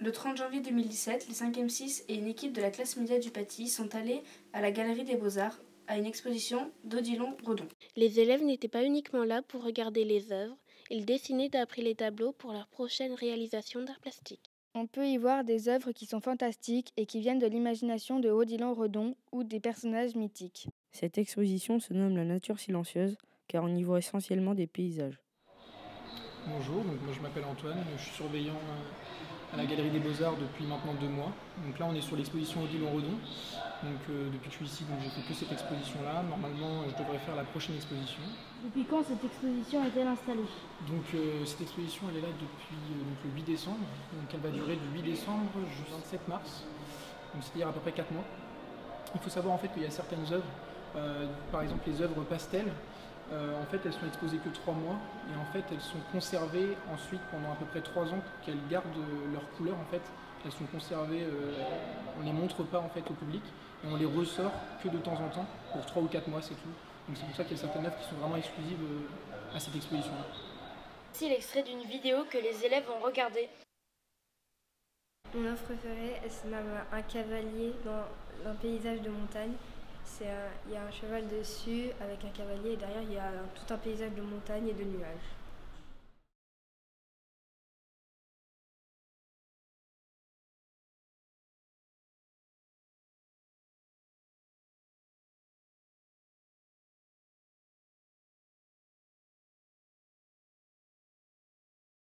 Le 30 janvier 2017, les 5e 6 et une équipe de la classe média du Paty sont allés à la Galerie des Beaux-Arts à une exposition d'Odilon Redon. Les élèves n'étaient pas uniquement là pour regarder les œuvres, ils dessinaient d'après les tableaux pour leur prochaine réalisation d'art plastique. On peut y voir des œuvres qui sont fantastiques et qui viennent de l'imagination de Odilon Redon ou des personnages mythiques. Cette exposition se nomme La nature silencieuse car on y voit essentiellement des paysages. Bonjour, donc moi je m'appelle Antoine, je suis surveillant à la Galerie des Beaux-Arts depuis maintenant 2 mois. Donc là on est sur l'exposition Odilon Redon. Donc depuis que je suis ici, j'ai fait que cette exposition-là. Normalement je devrais faire la prochaine exposition. Depuis quand cette exposition est-elle installée? Donc cette exposition elle est là depuis le 8 décembre. Donc elle va durer du 8 décembre jusqu'au 27 mars. Donc c'est-à-dire à peu près 4 mois. Il faut savoir en fait qu'il y a certaines œuvres, par exemple les œuvres pastels. En fait, elles sont exposées que 3 mois et en fait, elles sont conservées ensuite pendant à peu près 3 ans pour qu'elles gardent leur couleur. En fait, elles sont conservées, on les montre pas en fait au public et on les ressort que de temps en temps pour 3 ou 4 mois, c'est tout. Donc c'est pour ça qu'il y a certaines œuvres qui sont vraiment exclusives à cette exposition-là. Voici l'extrait d'une vidéo que les élèves ont regardée. Mon œuvre préférée, c'est un cavalier dans un paysage de montagne. Il y a un cheval dessus avec un cavalier et derrière il y a tout un paysage de montagne et de nuages.